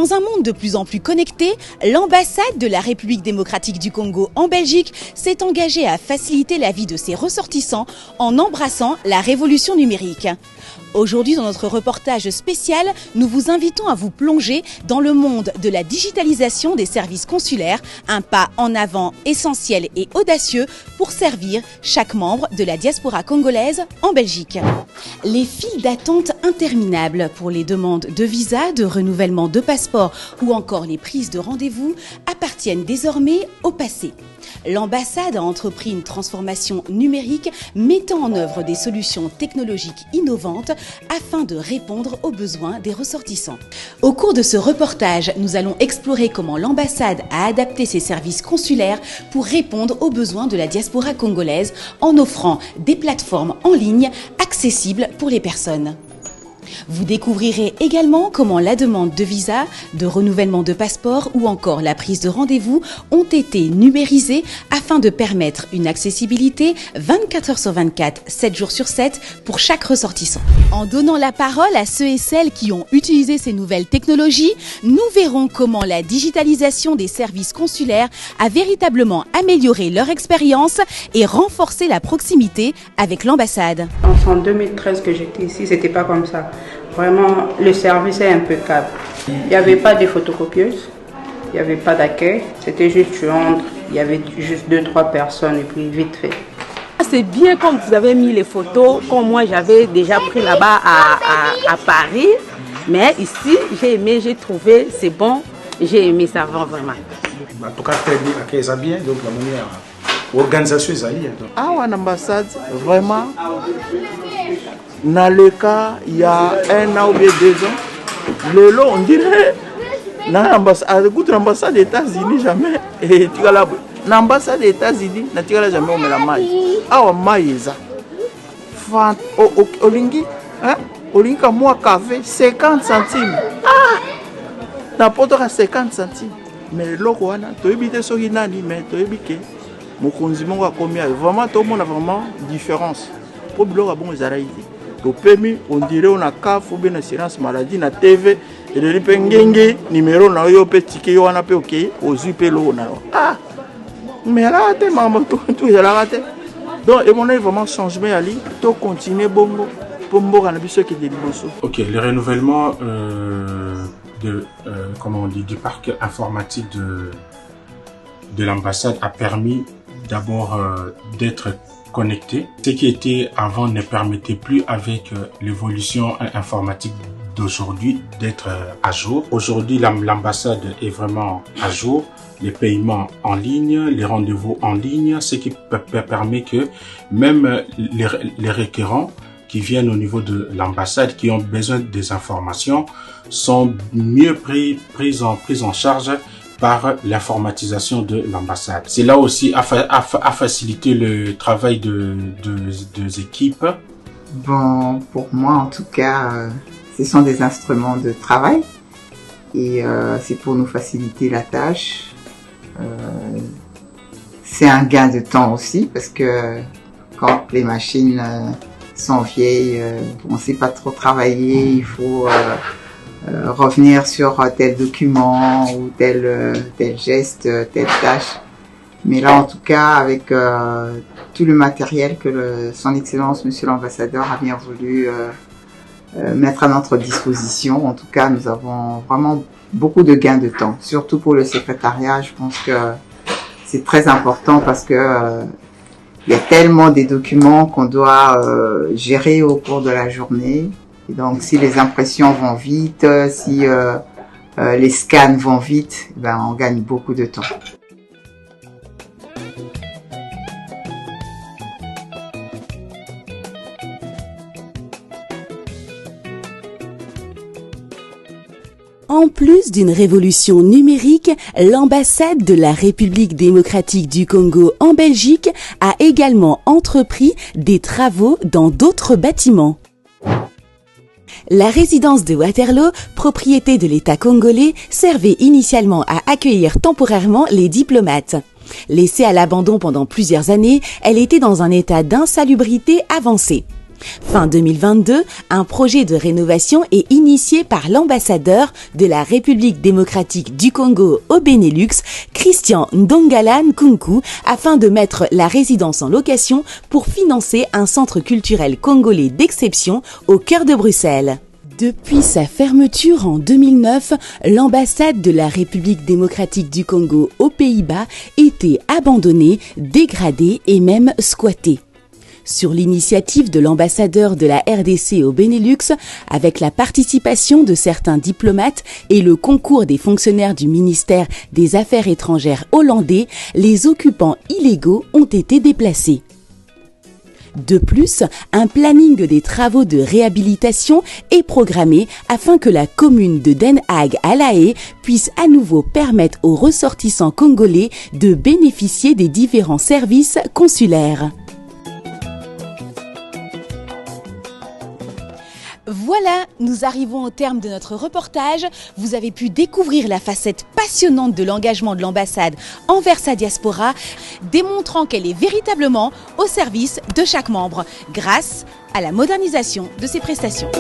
Dans un monde de plus en plus connecté, l'ambassade de la République démocratique du Congo en Belgique s'est engagée à faciliter la vie de ses ressortissants en embrassant la révolution numérique. Aujourd'hui, dans notre reportage spécial, nous vous invitons à vous plonger dans le monde de la digitalisation des services consulaires, un pas en avant essentiel et audacieux pour servir chaque membre de la diaspora congolaise en Belgique. Les files d'attente interminables pour les demandes de visa, de renouvellement de passeport ou encore les prises de rendez-vous appartiennent désormais au passé. L'ambassade a entrepris une transformation numérique mettant en œuvre des solutions technologiques innovantes afin de répondre aux besoins des ressortissants. Au cours de ce reportage, nous allons explorer comment l'ambassade a adapté ses services consulaires pour répondre aux besoins de la diaspora congolaise en offrant des plateformes en ligne accessibles pour les personnes. Vous découvrirez également comment la demande de visa, de renouvellement de passeport ou encore la prise de rendez-vous ont été numérisées afin de permettre une accessibilité 24 heures sur 24, 7 jours sur 7 pour chaque ressortissant. En donnant la parole à ceux et celles qui ont utilisé ces nouvelles technologies, nous verrons comment la digitalisation des services consulaires a véritablement amélioré leur expérience et renforcé la proximité avec l'ambassade. En 2013 que j'étais ici, c'était pas comme ça. Vraiment, le service est impeccable. Il n'y avait pas de photocopieuses, il n'y avait pas d'accueil. C'était juste tu entres, il y avait juste 2-3 personnes et puis vite fait. C'est bien comme vous avez mis les photos, comme moi j'avais déjà pris là-bas à Paris. Mais ici, j'ai aimé, j'ai trouvé, c'est bon, j'ai aimé ça vraiment. En tout cas, très bien, accueil ça bien, donc la manière organisation est allée. Ah, en ambassade, vraiment. Dans le cas, il y a 1 an ou bien 2 ans, Lolo, on dirait, dans l'ambassade des États-Unis, jamais. Et tu as l'ambassade des États-Unis, tu n'as jamais mis la maille. Ah, on maille ça. Olingi, hein? Olingi, moi, café, 50 centimes. Ah! N'importe quoi, 50 centimes. Mais l'eau, tu as évité ce qui n'a ni, mais tu as évité. Mon consument a combien? Vraiment, tout le monde a vraiment différence. Pour le bon, ils arrivent. Au permis, on dirait on a CAF ou bien assurance maladie na TV et de l'ipengenge numéro na yo pe ticket yo na pe OK aux upelo na. Ah. Mais là t'es maman tout là raté. Donc et mon vraiment changement ali, to continuer bongo pombo kana biso qui de liboso. OK, le renouvellement comment on dit du parc informatique de l'ambassade a permis d'abord d'être connecté. Ce qui était avant ne permettait plus avec l'évolution informatique d'aujourd'hui d'être à jour. Aujourd'hui, l'ambassade est vraiment à jour. Les paiements en ligne, les rendez-vous en ligne, ce qui permet que même les requérants qui viennent au niveau de l'ambassade, qui ont besoin des informations, sont mieux pris en charge par l'informatisation de l'ambassade. C'est là aussi à faciliter le travail des équipes. Bon, pour moi en tout cas, ce sont des instruments de travail et c'est pour nous faciliter la tâche. C'est un gain de temps aussi parce que quand les machines sont vieilles, on ne sait pas trop travailler, il faut revenir sur tel document ou tel geste, telle tâche. Mais là, en tout cas, avec tout le matériel que son Excellence, Monsieur l'Ambassadeur, a bien voulu mettre à notre disposition, en tout cas, nous avons vraiment beaucoup de gains de temps. Surtout pour le secrétariat, je pense que c'est très important parce que il y a tellement de documents qu'on doit gérer au cours de la journée. Et donc, si les impressions vont vite, si les scans vont vite, ben, on gagne beaucoup de temps. En plus d'une révolution numérique, l'ambassade de la République démocratique du Congo en Belgique a également entrepris des travaux dans d'autres bâtiments. La résidence de Waterloo, propriété de l'État congolais, servait initialement à accueillir temporairement les diplomates. Laissée à l'abandon pendant plusieurs années, elle était dans un état d'insalubrité avancé. Fin 2022, un projet de rénovation est initié par l'ambassadeur de la République démocratique du Congo au Benelux, Christian Ndongala Nkunku, afin de mettre la résidence en location pour financer un centre culturel congolais d'exception au cœur de Bruxelles. Depuis sa fermeture en 2009, l'ambassade de la République démocratique du Congo aux Pays-Bas était abandonnée, dégradée et même squattée. Sur l'initiative de l'ambassadeur de la RDC au Benelux, avec la participation de certains diplomates et le concours des fonctionnaires du ministère des Affaires étrangères hollandais, les occupants illégaux ont été déplacés. De plus, un planning des travaux de réhabilitation est programmé afin que la commune de Den Haag à La Haye puisse à nouveau permettre aux ressortissants congolais de bénéficier des différents services consulaires. Voilà, nous arrivons au terme de notre reportage. Vous avez pu découvrir la facette passionnante de l'engagement de l'ambassade envers sa diaspora, démontrant qu'elle est véritablement au service de chaque membre, grâce à la modernisation de ses prestations.